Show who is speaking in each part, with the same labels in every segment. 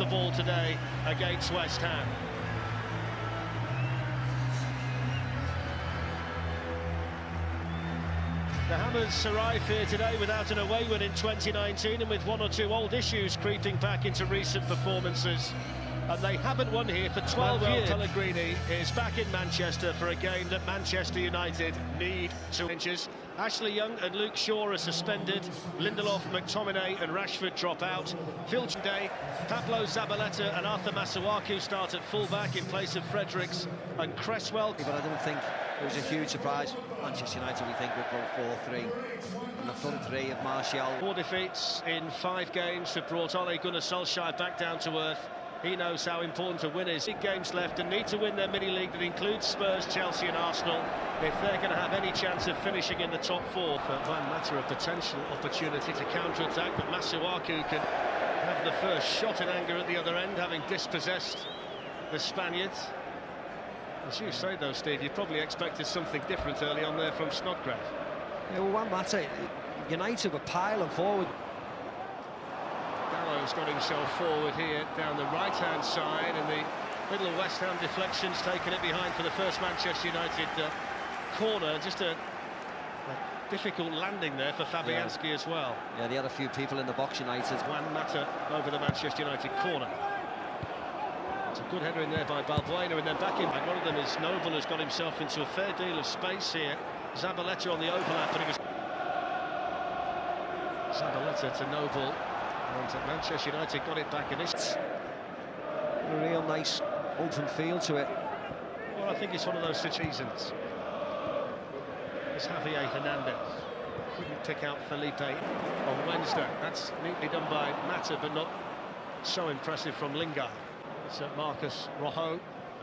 Speaker 1: the ball today against West Ham. The Hammers arrive here today without an away win in 2019 and with one or two old issues creeping back into recent performances. And they haven't won here for 12 years. Pellegrini is back in Manchester for a game that Manchester United need 2 inches. Ashley Young and Luke Shaw are suspended. Lindelof, McTominay and Rashford drop out. Phil Day, Pablo Zabaleta and Arthur Masuaku start at full-back in place of Fredericks and Cresswell.
Speaker 2: But I don't think it was a huge surprise. Manchester United, we think, would go 4-3. And the front three of Martial.
Speaker 1: 4 defeats in 5 games have brought Ole Gunnar Solskjaer back down to earth. He knows how important a win is. 8 games left and need to win their mini-league that includes Spurs, Chelsea and Arsenal if they're going to have any chance of finishing in the top 4. For one matter of potential opportunity to counter-attack, but Masuaku can have the first shot in anger at the other end, having dispossessed the Spaniards. As you say though, Steve, you probably expected something different early on there from Snodgrass.
Speaker 2: Yeah, well, one matter, United were piling forward.
Speaker 1: Dalot's got himself forward here down the right-hand side, and the little West Ham deflection's taken it behind for the first Manchester United corner. Just a difficult landing there for Fabianski as well.
Speaker 2: Yeah, they had a few people in the box, United.
Speaker 1: One matter over the Manchester United corner. It's a good header in there by Balbuena, and then back in. One of them is Noble, has got himself into a fair deal of space here. Zabaleta on the overlap, and it was Zabaleta to Noble. And Manchester United got it back, and it's
Speaker 2: a real nice open feel to it.
Speaker 1: Well, I think it's one of those situations. It's Javier Hernandez. Couldn't pick out Felipe on Wednesday. That's neatly done by Mata, but not so impressive from Lingard. It's Marcus Rojo,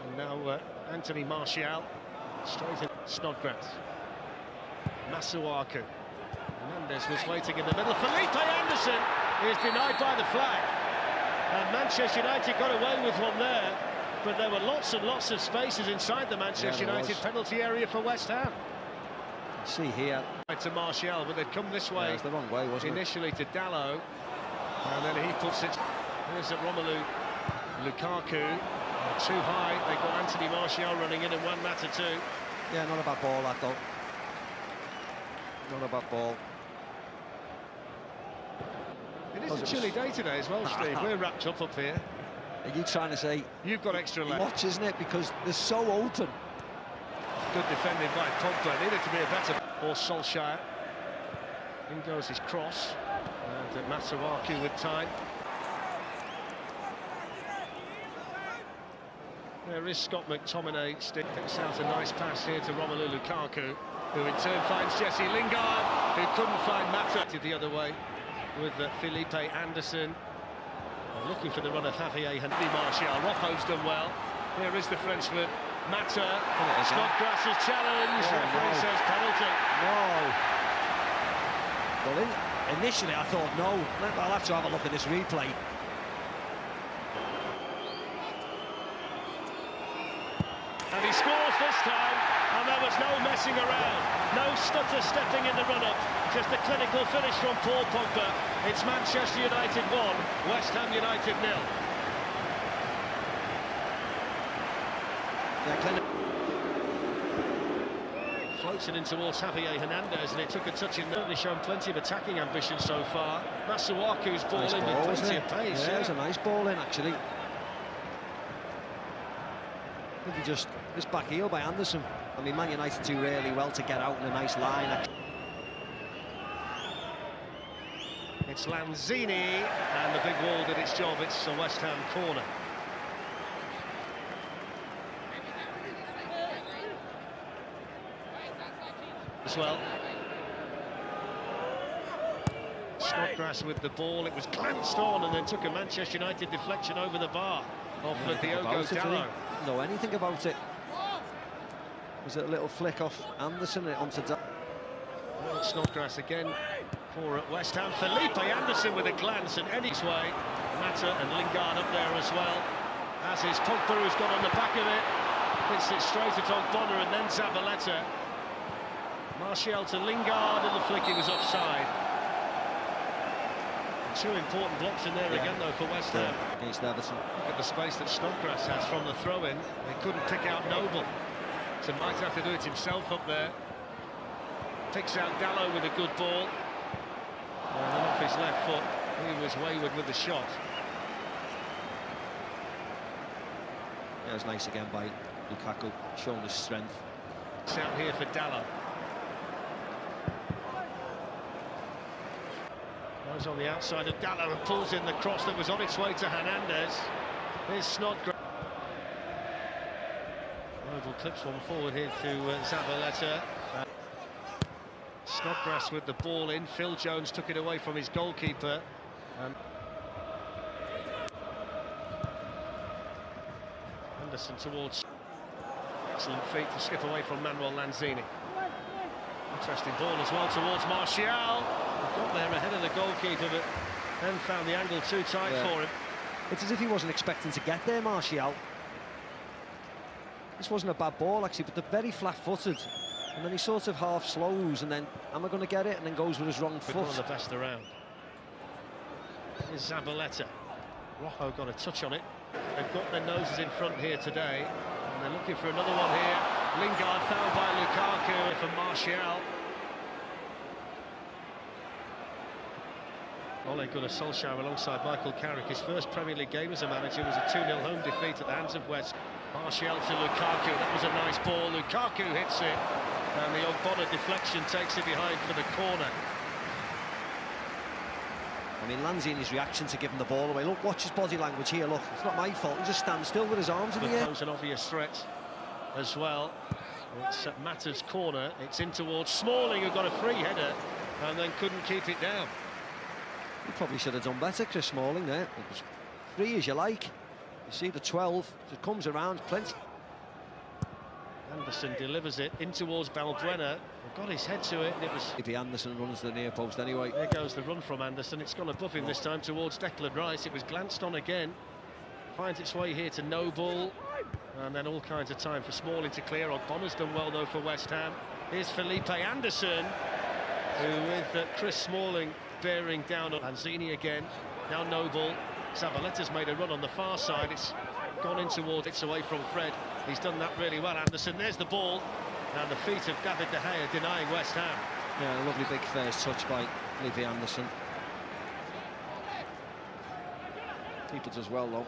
Speaker 1: and now Anthony Martial. Straight in Snodgrass. Masuaku. Hernandez was waiting in the middle. Felipe Anderson is denied by the flag, and Manchester United got away with one there, but there were lots and lots of spaces inside the Manchester United penalty area for West Ham.
Speaker 2: See here
Speaker 1: to Martial, but they'd come this way.
Speaker 2: Yeah, it's the wrong way, wasn't
Speaker 1: initially it? To Dalot, and then he puts it. Here's at Romelu Lukaku, too high. They got Anthony Martial running in, and one matter too.
Speaker 2: Yeah, not a bad ball that though. Not a bad ball.
Speaker 1: It is a chilly day today as well, Steve. We're wrapped up here.
Speaker 2: Are you trying to say
Speaker 1: you've got extra length?
Speaker 2: Watch, isn't it? Because they're so open.
Speaker 1: Good defending by Pogba. Needed to be a better. Or Solskjaer. In goes his cross, and Masuaku with time. There is Scott McTominay. Picks out a nice pass here to Romelu Lukaku, who in turn finds Jesse Lingard, who couldn't find Mata the other way with Felipe Anderson. Looking for the run of Javier Hernandez. Martial. Rojo's done well. Here is the Frenchman, Mata. Snodgrass's challenge. Referee says penalty.
Speaker 2: No. Well, initially I thought no. I'll have to have a look at this replay.
Speaker 1: And he scores this time, and there was no messing around. No stutter stepping in the run-up. Just a clinical finish from Paul Pogba. It's Manchester United 1, West Ham United 0. Floats it in towards Javier Hernandez, and it took a touch in. Certainly shown plenty of attacking ambition so far. Masuaku's ball
Speaker 2: nice
Speaker 1: in
Speaker 2: ball,
Speaker 1: with plenty of pace.
Speaker 2: Yeah, it was a nice ball in, actually. I think he just this back heel by Anderson. I mean, Man United do really well to get out in a nice line. Actually.
Speaker 1: It's Lanzini, and the big wall did its job. It's a West Ham corner. As well. Snodgrass with the ball. It was glanced on and then took a Manchester United deflection over the bar off Diogo Dalot.
Speaker 2: Know anything about it? Was it a little flick off Anderson onto Dalot?
Speaker 1: Snodgrass again for West Ham. Felipe Anderson with a glance, and Eddie's way. Mata and Lingard up there as well. As is Pogba, who's got on the back of it. Hits it straight at Ogbonna, and then Zabaleta. Martial to Lingard, and the flicking was offside. Two important blocks in there again, though, for West Ham.
Speaker 2: Against Everton.
Speaker 1: Look at the space that Snodgrass has from the throw-in. They couldn't pick out Noble, so might have to do it himself up there. Picks out Dalot with a good ball. And off his left foot, he was wayward with the shot.
Speaker 2: Yeah, it was nice again by Lukaku, showing his strength.
Speaker 1: It's out here for Dalot. Goes on the outside of Dalot and pulls in the cross that was on its way to Hernandez. Here's Snodgrass. Rojo clips one forward here to Zabaleta. Snodgrass with the ball in. Phil Jones took it away from his goalkeeper. Anderson towards... Excellent feet to skip away from Manuel Lanzini. Interesting ball as well towards Martial. Got there ahead of the goalkeeper, but then found the angle too tight for him.
Speaker 2: It's as if he wasn't expecting to get there, Martial. This wasn't a bad ball, actually, but they're very flat-footed. And then he sort of half slows, and then, am I going to get it? And then goes with his wrong foot.
Speaker 1: One of the best around. Here's Zabaleta. Rojo got a touch on it. They've got their noses in front here today, and they're looking for another one here. Lingard fouled by Lukaku for Martial. Ole Gunnar Solskjaer alongside Michael Carrick. His first Premier League game as a manager was a 2-0 home defeat at the hands of West. Martial to Lukaku, that was a nice ball. Lukaku hits it, and the Ogbonna deflection takes it behind for the corner.
Speaker 2: I mean, Lanzini's reaction to giving the ball away. Look, watch his body language here, look. It's not my fault, he just stands still with his arms in the air.
Speaker 1: An obvious threat as well. It's at Mata's corner, it's in towards Smalling, who got a free header, and then couldn't keep it down.
Speaker 2: He probably should have done better, Chris Smalling, there. It was free as you like. You see the 12, it comes around, plenty.
Speaker 1: Anderson delivers it in towards Balbuena. Got his head to it, and it was...
Speaker 2: Maybe Anderson runs the near post anyway.
Speaker 1: There goes the run from Anderson. It's gone above him this time towards Declan Rice. It was glanced on again. Finds its way here to Noble. And then all kinds of time for Smalling to clear. Ogbonna's done well, though, for West Ham. Here's Felipe Anderson, who with Chris Smalling bearing down on Lanzini again. Now Noble. Zabaleta's made a run on the far side. It's gone in towards... It's away from Fred. He's done that really well, Anderson. There's the ball. And the feet of David De Gea denying West Ham.
Speaker 2: Yeah, a lovely big first touch by Felipe Anderson. Keeper does well, though.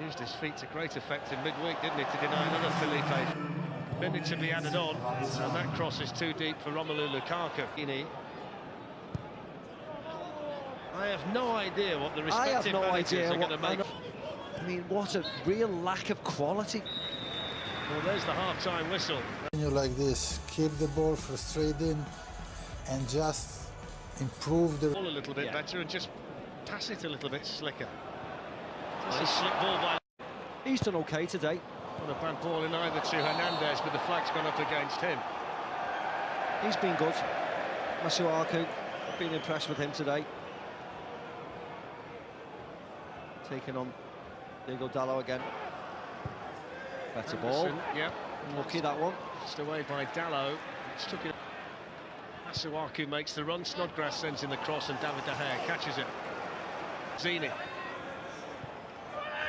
Speaker 1: Used his feet to great effect in midweek, didn't he, to deny another Felipe. Minute to be added on, and that cross is too deep for Romelu Lukaku. I have no idea what the respective managers are going to make.
Speaker 2: I mean, what a real lack of quality.
Speaker 1: Well, there's the half-time whistle.
Speaker 3: When you like this, keep the ball frustrated and just improve the
Speaker 1: ball a little bit better and just pass it a little bit slicker. Just a slick ball by...
Speaker 2: He's done okay today.
Speaker 1: Not a bad ball in either to Hernandez, but the flag's gone up against him.
Speaker 2: He's been good. Masuaku, been impressed with him today. Taking on Diego Dalot again. Better ball.
Speaker 1: Yep.
Speaker 2: Lucky that one.
Speaker 1: Just away by Dalot. It's took it. Masuaku makes the run. Snodgrass sends in the cross, and David De Gea catches it. Zini.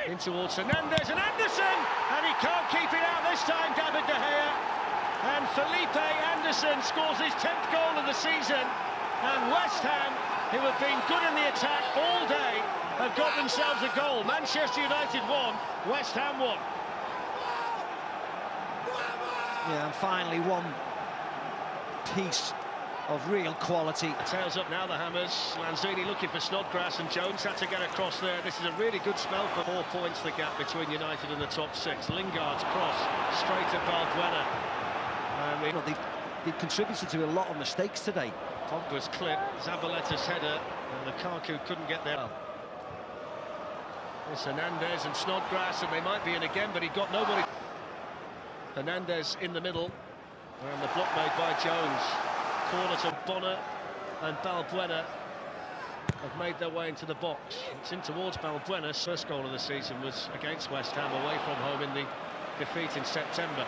Speaker 1: In towards Hernandez and Anderson, and he can't keep it out this time, David De Gea. And Felipe Anderson scores his 10th goal of the season. And West Ham, who have been good in the attack all day, have got themselves a goal. Manchester United won, West Ham won.
Speaker 2: Yeah, and finally one piece of real quality.
Speaker 1: Tails up now, the Hammers. Lanzini looking for Snodgrass, and Jones had to get across there. This is a really good spell for 4 points, the gap between United and the top 6. Lingard's cross straight at Balbuena.
Speaker 2: They've contributed to a lot of mistakes today.
Speaker 1: Pogba's clip, Zabaleta's header, and Lukaku couldn't get there. It's Hernandez and Snodgrass, and they might be in again, but he got nobody. Hernandez in the middle, and the block made by Jones. Corner to Ogbonna, and Balbuena have made their way into the box. It's in towards Balbuena's first goal of the season was against West Ham away from home in the defeat in September.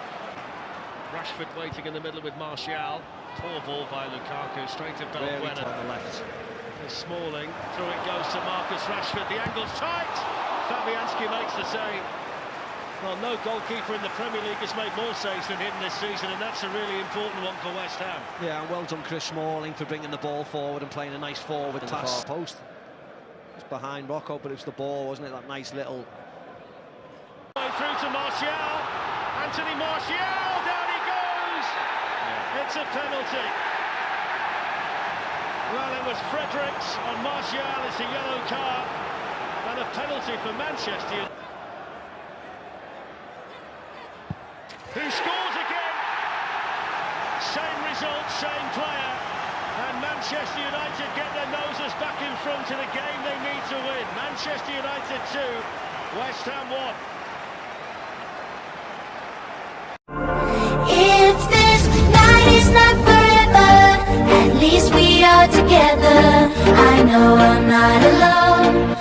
Speaker 1: Rashford waiting in the middle with Martial. Poor ball by Lukaku, straight to Balbuena.
Speaker 2: On the left.
Speaker 1: Smalling, through it goes to Marcus Rashford, the angle's tight, Fabianski makes the save. Well, no goalkeeper in the Premier League has made more saves than him this season, and that's a really important one for West Ham.
Speaker 2: Yeah, and well done Chris Smalling for bringing the ball forward and playing a nice forward pass. The far post. It's behind Rocco, but it was the ball, wasn't it? That nice little...
Speaker 1: Way through to Martial, Anthony Martial, down he goes! Yeah. It's a penalty. Well, it was Fredericks on Martial, it's a yellow card, and a penalty for Manchester. Who scores again? Same result, same player, and Manchester United get their noses back in front in a game they need to win. Manchester United 2, West Ham 1.
Speaker 4: If this night is not forever, at least we are together. I know I'm not alone.